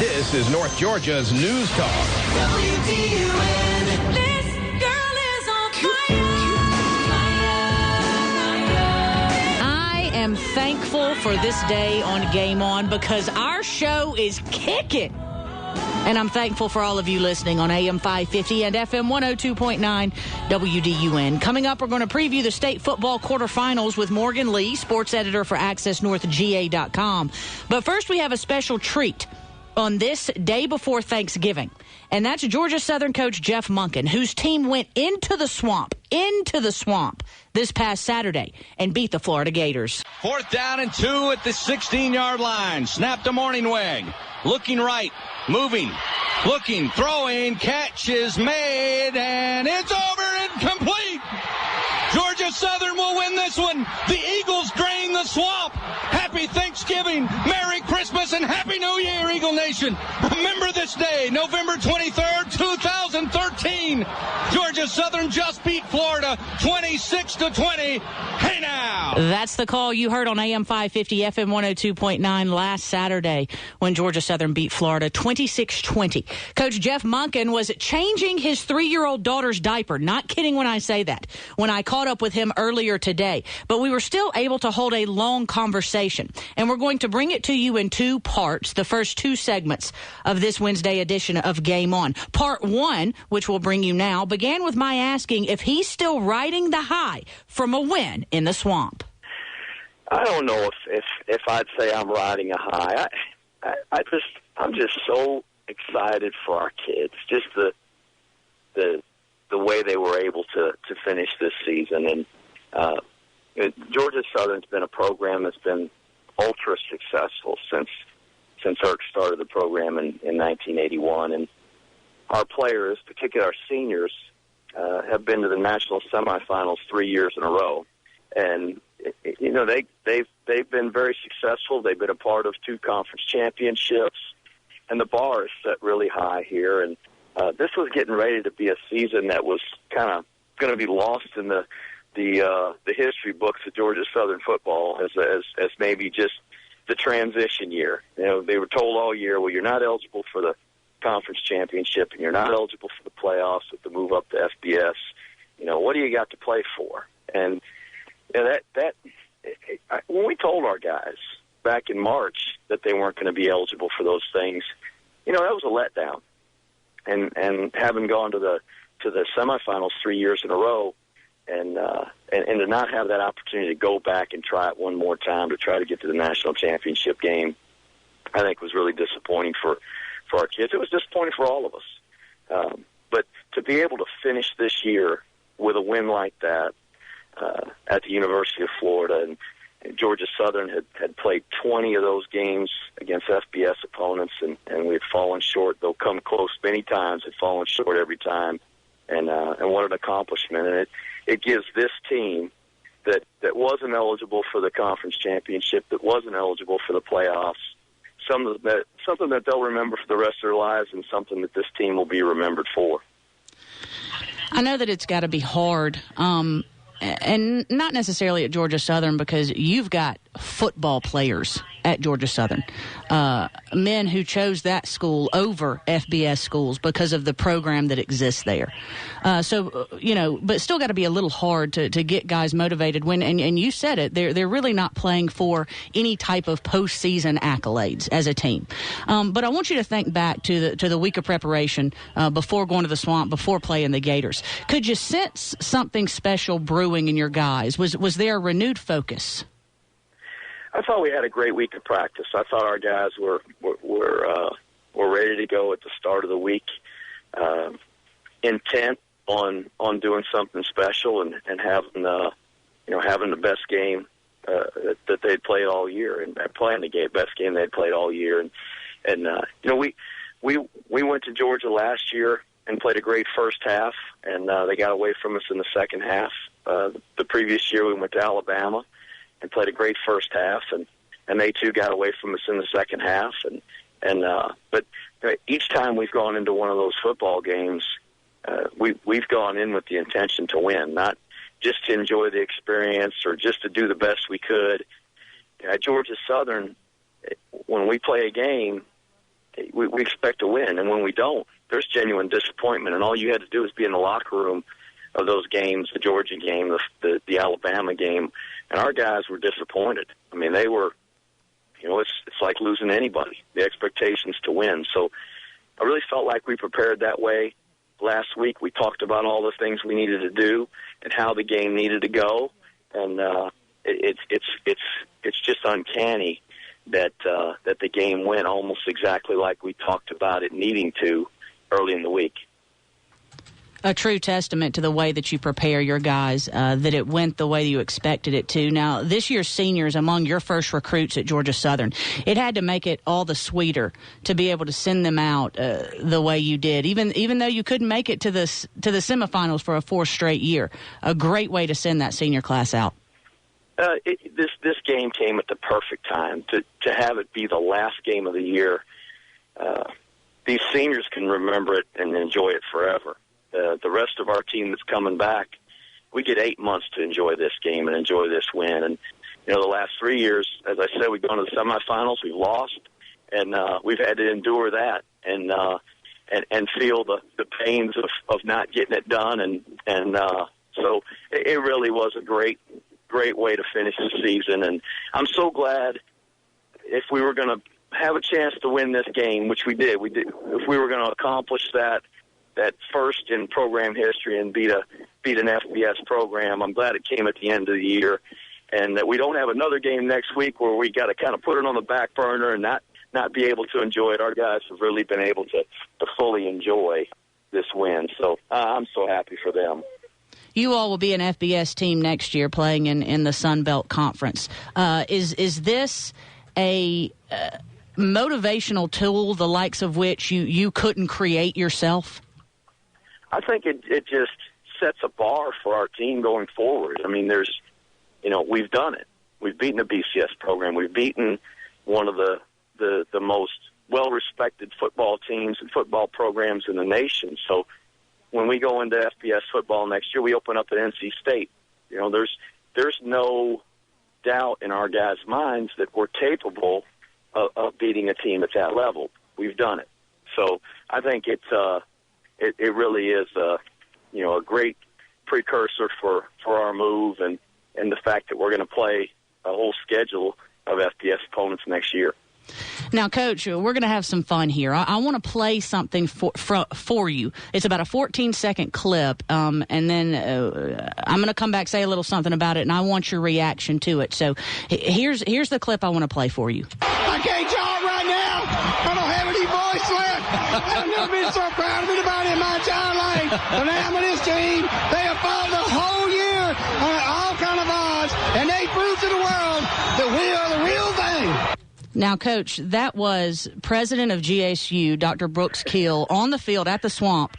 This is North Georgia's News Talk. WDUN. This girl is on fire. I am thankful for this day on Game On because our show is kicking. And I'm thankful for all of you listening on AM 550 and FM 102.9 WDUN. Coming up, we're going to preview the state football quarterfinals with Morgan Lee, sports editor for AccessNorthGA.com. But first, we have a special treat on this day before Thanksgiving. And that's Georgia Southern coach Jeff Monken, whose team went into the swamp this past Saturday and beat the Florida Gators. 4th down and 2 at the 16-yard line. Snap to Morningweg. Looking right. Moving. Looking. Throwing. Catch is made. And it's over and complete. Georgia Southern will win this one. The Eagles drain the swamp. Happy Thanksgiving, Merry Christmas, and Happy New Year, Eagle Nation. Remember this day, November 23rd, 2013. Georgia Southern just beat Florida 26-20. Hey now! That's the call you heard on AM 550, FM 102.9 last Saturday when Georgia Southern beat Florida 26-20. Coach Jeff Monken was changing his 3-year-old daughter's diaper. Not kidding when I say that. When I caught up with him earlier today. But we were still able to hold a long conversation. And we're going to bring it to you in 2 parts, the first 2 segments of this Wednesday edition of Game On. Part 1, which we'll bring you now, began with my asking if he's still riding the high from a win in the swamp. I don't know if I'd say I'm riding a high. I'm just so excited for our kids. Just the way they were able to finish this season. And Georgia Southern's been a program that's been ultra successful since Irk started the program in 1981. And our players, particularly our seniors, have been to the national semifinals 3 years in a row. And you know, they've been very successful. They've been a part of 2 conference championships, and the bar is set really high here. And this was getting ready to be a season that was kind of going to be lost in the history books of Georgia Southern football as maybe just the transition year. You know, they were told all year, well, you're not eligible for the conference championship and you're not eligible for the playoffs with the move up to FBS. You know, what do you got to play for? And you know, when we told our guys back in March that they weren't going to be eligible for those things, you know, that was a letdown. And having gone to the semifinals 3 years in a row, and to not have that opportunity to go back and try it one more time to try to get to the national championship game, I think was really disappointing for our kids. It was disappointing for all of us. But to be able to finish this year with a win like that at the University of Florida, and Georgia Southern had played 20 of those games against FBS opponents, and we had fallen short. They'll come close many times, had fallen short every time, and what an accomplishment. And it gives this team that wasn't eligible for the conference championship, that wasn't eligible for the playoffs, something that they'll remember for the rest of their lives, and something that this team will be remembered for. I know that it's got to be hard, and not necessarily at Georgia Southern, because you've got football players at Georgia Southern, men who chose that school over FBS schools because of the program that exists there. So, you know, but still got to be a little hard to get guys motivated when, and you said it, they're really not playing for any type of postseason accolades as a team. But I want you to think back to the week of preparation before going to the swamp, before playing the Gators. Could you sense something special brewing in your guys? Was there a renewed focus? I thought we had a great week of practice. I thought our guys were ready to go at the start of the week, intent on doing something special and having the best game that they'd played all year, and playing the best game they'd played all year. And you know, we went to Georgia last year and played a great first half, and they got away from us in the second half. The previous year we went to Alabama and played a great first half, and they too got away from us in the second half. But each time we've gone into one of those football games, we've gone in with the intention to win, not just to enjoy the experience or just to do the best we could. At Georgia Southern, when we play a game, we expect to win, and when we don't, there's genuine disappointment. And all you had to do is be in the locker room of those games, the Georgia game, the Alabama game, and our guys were disappointed. I mean, they were, it's like losing anybody. The expectations to win. So I really felt like we prepared that way. Last week we talked about all the things we needed to do and how the game needed to go, and it's just uncanny that the game went almost exactly like we talked about it needing to early in the week. A true testament to the way that you prepare your guys, that it went the way you expected it to. Now, this year's seniors, among your first recruits at Georgia Southern, it had to make it all the sweeter to be able to send them out the way you did, even though you couldn't make it to the semifinals for a fourth straight year. A great way to send that senior class out. This game came at the perfect time to have it be the last game of the year. These seniors can remember it and enjoy it forever. The rest of our team that's coming back, we get 8 months to enjoy this game and enjoy this win. And, the last 3 years, as I said, we've gone to the semifinals, we've lost, and we've had to endure that and feel the pains of not getting it done. And so it really was a great way to finish the season. And I'm so glad if we were going to have a chance to win this game, which we did, if we were going to accomplish that first in program history and beat an FBS program. I'm glad it came at the end of the year, and that we don't have another game next week where we got to kind of put it on the back burner and not be able to enjoy it. Our guys have really been able to fully enjoy this win, so I'm so happy for them. You all will be an FBS team next year playing in the Sun Belt Conference. Is this a motivational tool, the likes of which you couldn't create yourself? I think it just sets a bar for our team going forward. I mean, we've done it. We've beaten a BCS program. We've beaten one of the most well-respected football teams and football programs in the nation. So when we go into FBS football next year, we open up at NC State. There's no doubt in our guys' minds that we're capable of beating a team at that level. We've done it. So I think it really is a great precursor for our move and the fact that we're going to play a whole schedule of FBS opponents next year. Now, Coach, we're going to have some fun here. I want to play something for you. It's about a 14-second clip, and then I'm going to come back, say a little something about it, and I want your reaction to it. So here's the clip I want to play for you. I can't talk right now. I don't have any voice left. I've never been so proud of anybody in my entire life. The name of this team, they have fought the whole year on all kind of odds, and they proved to the world that we are the real thing. Now, Coach, that was President of GSU, Dr. Brooks Keel, on the field at the Swamp,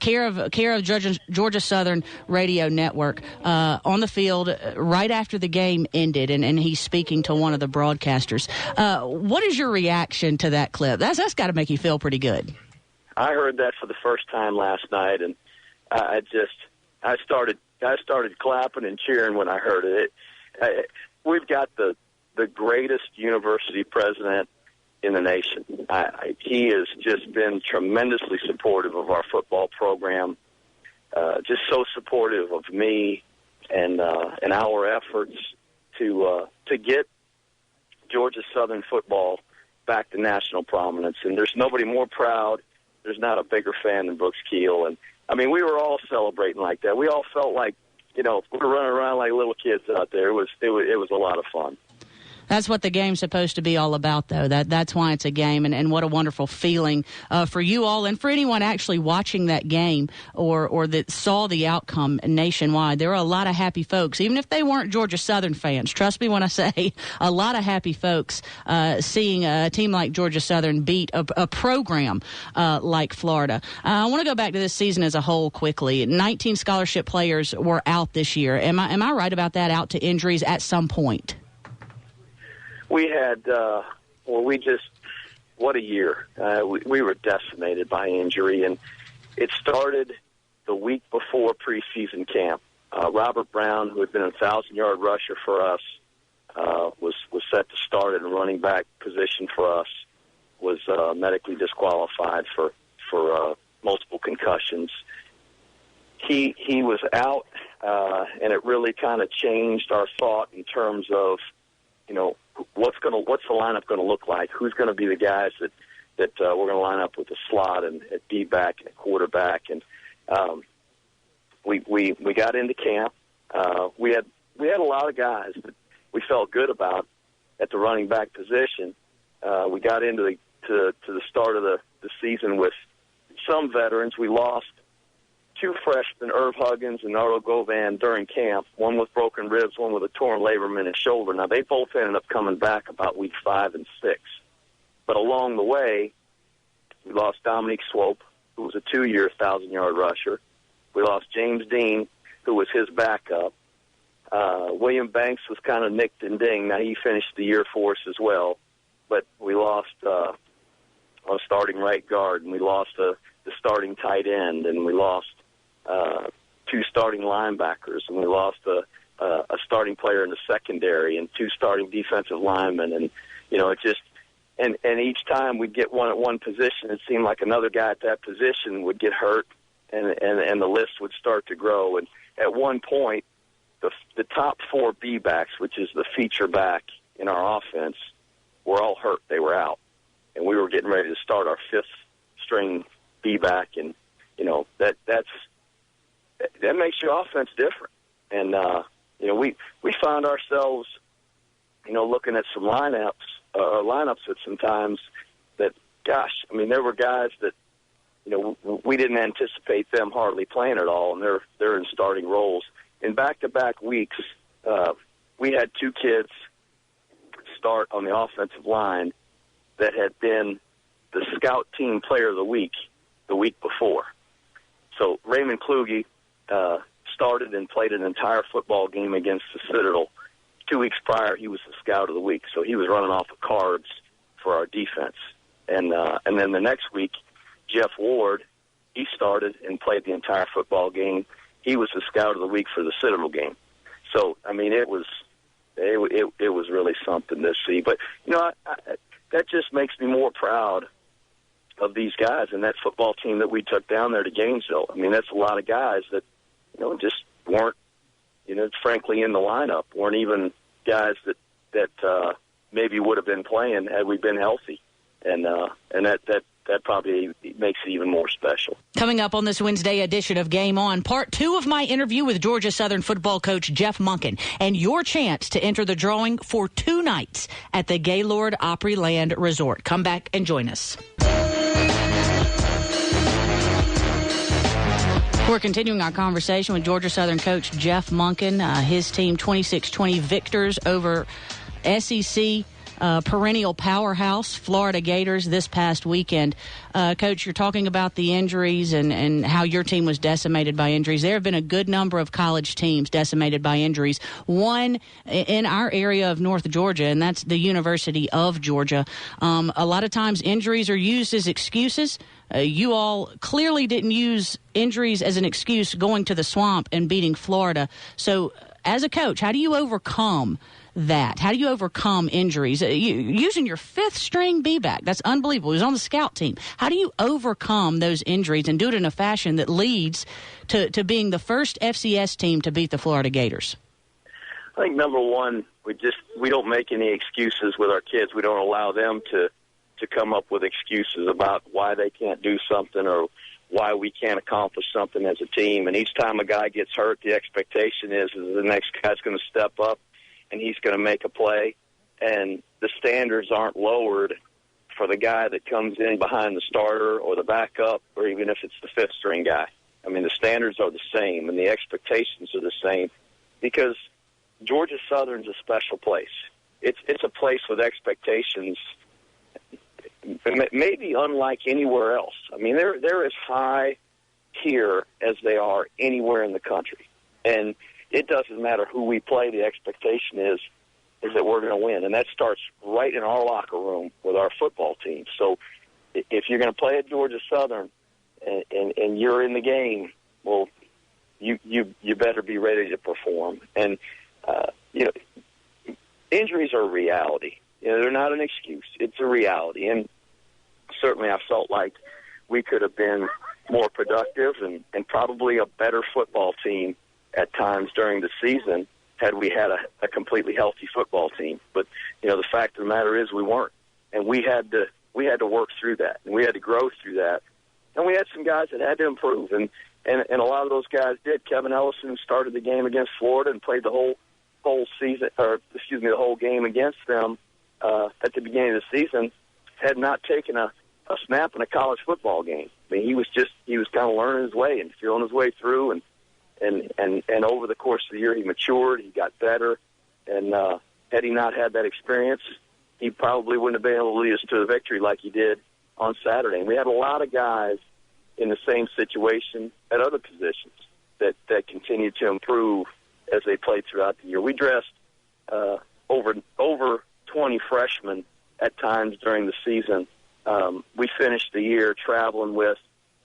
care of Georgia Southern Radio Network, on the field right after the game ended, and he's speaking to one of the broadcasters. What is your reaction to that clip? That's got to make you feel pretty good. I heard that for the first time last night, and I started clapping and cheering when I heard it. We've got the greatest university president in the nation. He has just been tremendously supportive of our football program, just so supportive of me and our efforts to get Georgia Southern football back to national prominence. And there's nobody more proud. There's not a bigger fan than Brooks Keel. And, I mean, we were all celebrating like that. We all felt like, we were running around like little kids out there. It was a lot of fun. That's what the game's supposed to be all about, though. That's why it's a game, and what a wonderful feeling for you all and for anyone actually watching that game or that saw the outcome nationwide. There were a lot of happy folks, even if they weren't Georgia Southern fans. Trust me when I say a lot of happy folks seeing a team like Georgia Southern beat a program like Florida. I want to go back to this season as a whole quickly. 19 scholarship players were out this year. Am I right about that, out to injuries at some point? We had, what a year. We were decimated by injury, and it started the week before preseason camp. Robert Brown, who had been a 1,000-yard rusher for us, was set to start in a running back position for us. was medically disqualified for multiple concussions. He was out, and it really kind of changed our thought in terms of, what's the lineup going to look like? Who's going to be the guys that we're going to line up with the slot and at D-back and at quarterback? And we got into camp. We had a lot of guys that we felt good about at the running back position. We got into the start of the season with some veterans. We lost two freshmen, Irv Huggins and Nardo Govan, during camp, one with broken ribs, one with a torn labrum in his shoulder. Now, they both ended up coming back about week 5 and 6. But along the way, we lost Dominique Swope, who was a 2-year 1,000-yard rusher. We lost James Dean, who was his backup. William Banks was kind of nicked and dinged. Now, he finished the year for us as well. But we lost a starting right guard, and we lost the starting tight end, and we lost 2 starting linebackers, and we lost a starting player in the secondary and 2 starting defensive linemen. And, it just – and each time we'd get one at one position, it seemed like another guy at that position would get hurt, and the list would start to grow. And at one point, the top 4 B-backs, which is the feature back in our offense, were all hurt. They were out. And we were getting ready to start our 5th-string B-back, and, that makes your offense different. And, we found ourselves, looking at some lineups at some times that, gosh, there were guys that, we didn't anticipate them hardly playing at all, and they're in starting roles. In back-to-back weeks, we had 2 kids start on the offensive line that had been the scout team player of the week before. So Raymond Kluge started and played an entire football game against the Citadel. 2 weeks prior, he was the scout of the week, so he was running off the cards for our defense. And then the next week, Jeff Ward, he started and played the entire football game. He was the scout of the week for the Citadel game. So it was really something to see. But that just makes me more proud of these guys and that football team that we took down there to Gainesville. That's a lot of guys that just weren't frankly in the lineup, weren't even guys that maybe would have been playing had we been healthy, and that probably makes it even more special. Coming up on this Wednesday edition of Game On, part 2 of my interview with Georgia Southern football coach Jeff Monken, and your chance to enter the drawing for 2 nights at the Gaylord Opryland Resort. Come back and join us. We're continuing our conversation with Georgia Southern coach Jeff Monken. His team 26-20 victors over SEC perennial powerhouse Florida Gators this past weekend. Coach, you're talking about the injuries and how your team was decimated by injuries. There have been a good number of college teams decimated by injuries. One in our area of North Georgia, and that's the University of Georgia. A lot of times injuries are used as excuses. You all clearly didn't use injuries as an excuse going to the Swamp and beating Florida. So as a coach, how do you overcome that? How do you overcome injuries? Using your 5th-string B-back, that's unbelievable. He was on the scout team. How do you overcome those injuries and do it in a fashion that leads to being the first FCS team to beat the Florida Gators? I think, number one, we don't make any excuses with our kids. We don't allow them to come up with excuses about why they can't do something or why we can't accomplish something as a team. And each time a guy gets hurt, the expectation is the next guy's going to step up and he's going to make a play. And the standards aren't lowered for the guy that comes in behind the starter or the backup, or even if it's the 5th-string guy. The standards are the same and the expectations are the same because Georgia Southern's a special place. It's a place with expectations maybe unlike anywhere else. They're as high here as they are anywhere in the country. And it doesn't matter who we play, the expectation is that we're going to win. And that starts right in our locker room with our football team. So if you're going to play at Georgia Southern and you're in the game, well, you better be ready to perform. And, injuries are a reality. They're not an excuse. It's a reality. And certainly I felt like we could have been more productive and probably a better football team at times during the season had we had a completely healthy football team. But, the fact of the matter is we weren't. And we had to work through that, and we had to grow through that. And we had some guys that had to improve, and a lot of those guys did. Kevin Ellison started the game against Florida and played the whole season, the whole game against them at the beginning of the season, had not taken a snap in a college football game. I mean, he was kind of learning his way and feeling his way through, and over the course of the year, he matured, he got better, and had he not had that experience, he probably wouldn't have been able to lead us to the victory like he did on Saturday. And we had a lot of guys in the same situation at other positions that continued to improve as they played throughout the year. We dressed over 20 freshmen at times during the season. We finished the year traveling with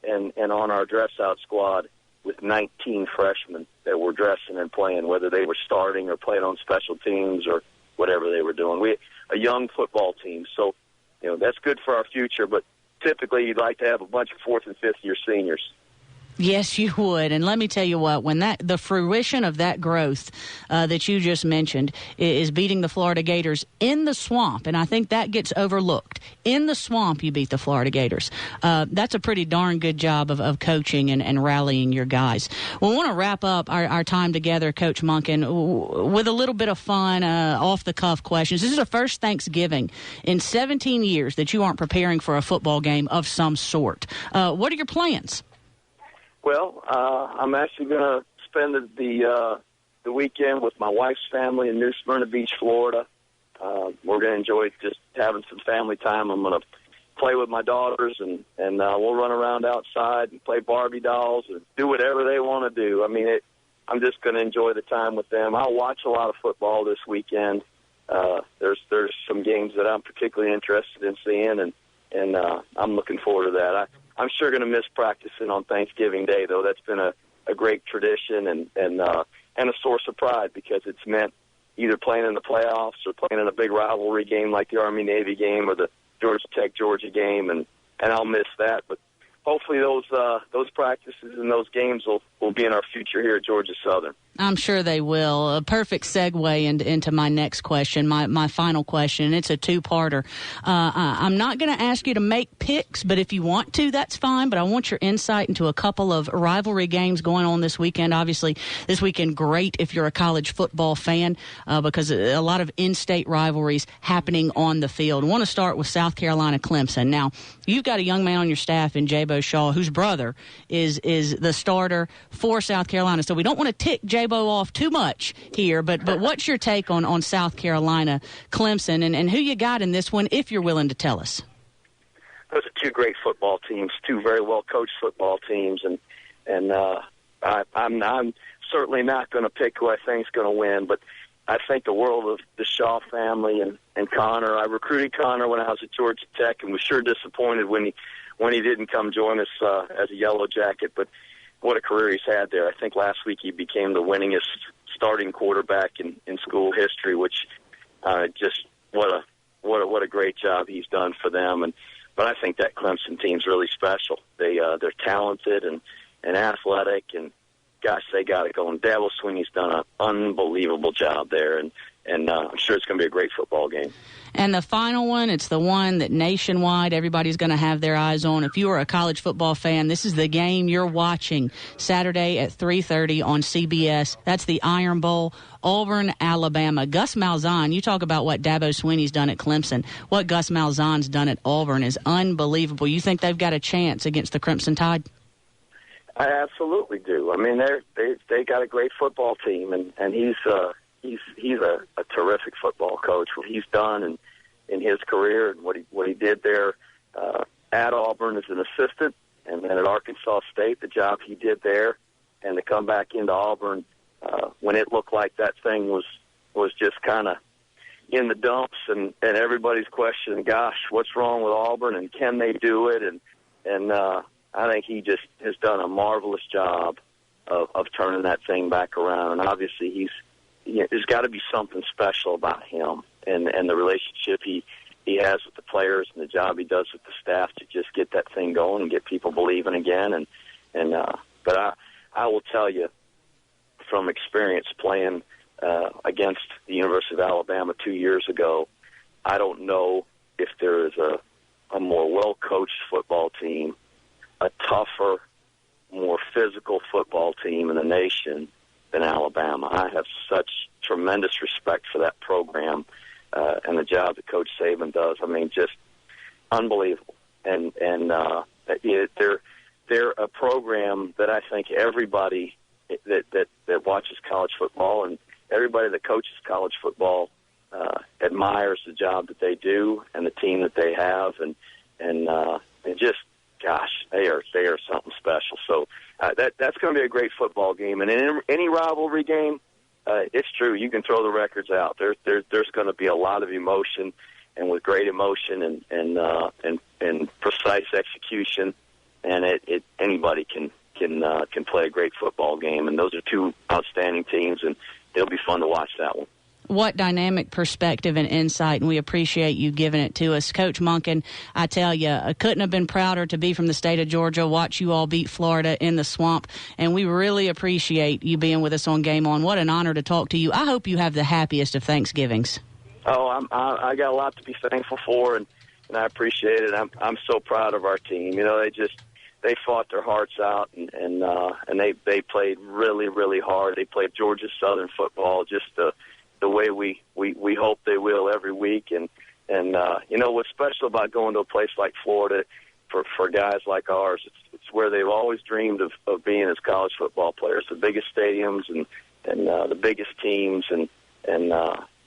and on our dress-out squad with 19 freshmen that were dressing and playing, whether they were starting or playing on special teams or whatever they were doing. We a young football team, so that's good for our future, but typically you'd like to have a bunch of fourth and fifth year seniors. Yes, you would. And let me tell you what, when the fruition of that growth that you just mentioned is beating the Florida Gators in the swamp, and I think that gets overlooked. In the swamp, you beat the Florida Gators. That's a pretty darn good job of coaching and rallying your guys. We want to wrap up our time together, Coach Monken, with a little bit of fun, off-the-cuff questions. This is the first Thanksgiving in 17 years that you aren't preparing for a football game of some sort. What are your plans? Well, I'm actually going to spend the weekend with my wife's family in New Smyrna Beach, Florida. We're going to enjoy just having some family time. I'm going to play with my daughters, and we'll run around outside and play Barbie dolls and do whatever they want to do. I mean, I'm just going to enjoy the time with them. I'll watch a lot of football this weekend. There's some games that I'm particularly interested in seeing, and I'm looking forward to that. I'm sure going to miss practicing on Thanksgiving Day, though. That's been a great tradition and a source of pride because it's meant either playing in the playoffs or playing in a big rivalry game like the Army-Navy game or the Georgia Tech-Georgia game, and I'll miss that. But hopefully those practices and those games will be in our future here at Georgia Southern. I'm sure they will. A perfect segue into my next question, my final question. It's a two-parter. I'm not going to ask you to make picks, but if you want to, that's fine. But I want your insight into a couple of rivalry games going on this weekend. Obviously, this weekend, great if you're a college football fan because a lot of in-state rivalries happening on the field. I want to start with South Carolina Clemson. Now, you've got a young man on your staff in Jabo Shaw, whose brother is the starter for South Carolina. So we don't want to tick Jabo off too much here, but what's your take on South Carolina Clemson and who you got in this one, if you're willing to tell us? Those are two great football teams, two very well coached football teams, and I'm certainly not going to pick who I think is going to win, but I think the world of the Shaw family and Connor. I recruited Connor when I was at Georgia Tech and was sure disappointed when he didn't come join us as a Yellow Jacket, but what a career he's had there. I think last week he became the winningest starting quarterback in school history, which just what a great job he's done for them. But I think that Clemson team's really special. They're talented and athletic, and gosh, they got it going. Dabo Swinney's done an unbelievable job there, and I'm sure it's going to be a great football game. And the final one, it's the one that nationwide everybody's going to have their eyes on. If you are a college football fan, this is the game you're watching Saturday at 3:30 on CBS. That's the Iron Bowl, Auburn, Alabama. Gus Malzahn, you talk about what Dabo Swinney's done at Clemson. What Gus Malzahn's done at Auburn is unbelievable. You think they've got a chance against the Crimson Tide? I absolutely do. I mean, they got a great football team, and he's a terrific football coach. What he's done in his career and what he did there at Auburn as an assistant, and then at Arkansas State, the job he did there, and to come back into Auburn when it looked like that thing was just kind of in the dumps, and everybody's questioning, gosh, what's wrong with Auburn, and can they do it? And I think he just has done a marvelous job of turning that thing back around. And obviously there's got to be something special about him and the relationship he he has with the players and the job he does with the staff to just get that thing going and get people believing again. But I will tell you from experience playing against the University of Alabama 2 years ago, I don't know if there is a more well-coached football team, a tougher, more physical football team in the nation than Alabama. I have such tremendous respect for that program and the job that Coach Saban does. I mean, just unbelievable. And they're a program that I think everybody that watches college football and everybody that coaches college football admires the job that they do and the team that they have, and just, gosh, they are something special. So that's going to be a great football game. And in any rivalry game, it's true, you can throw the records out. There's going to be a lot of emotion, and with great emotion and precise execution, and anybody can play a great football game. And those are two outstanding teams, and it'll be fun to watch that one. What dynamic perspective and insight, and we appreciate you giving it to us. Coach Monken, I tell you, I couldn't have been prouder to be from the state of Georgia, watch you all beat Florida in the swamp, and we really appreciate you being with us on Game On. What an honor to talk to you. I hope you have the happiest of Thanksgivings. Oh, I got a lot to be thankful for, and I appreciate it. I'm so proud of our team. You know, they fought their hearts out, and they played really, really hard. They played Georgia Southern football, just the way we hope they will every week. And you know, what's special about going to a place like Florida for guys like ours, it's where they've always dreamed of being as college football players, the biggest stadiums and the biggest teams. And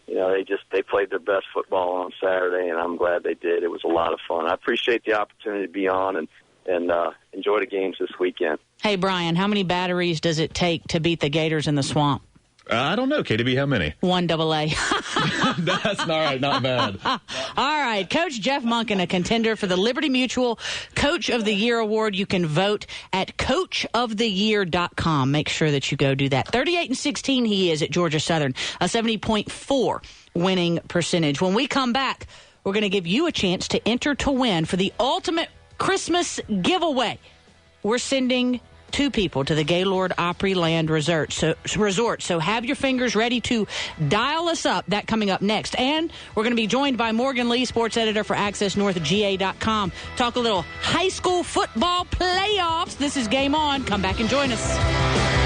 you know, they played their best football on Saturday, and I'm glad they did. It was a lot of fun. I appreciate the opportunity to be on and enjoy the games this weekend. Hey, Brian, how many batteries does it take to beat the Gators in the swamp? I don't know, KDB, how many? 1 AA. That's all right, not bad. All right, Coach Jeff Monken, a contender for the Liberty Mutual Coach of the Year Award. You can vote at coachoftheyear.com. Make sure that you go do that. 38-16 he is at Georgia Southern, a 70.4 winning percentage. When we come back, we're going to give you a chance to enter to win for the ultimate Christmas giveaway. We're sending 2 people to the Gaylord Opryland Resort. So have your fingers ready to dial us up. That coming up next. And we're going to be joined by Morgan Lee, sports editor for AccessNorthGA.com. Talk a little high school football playoffs. This is Game On. Come back and join us.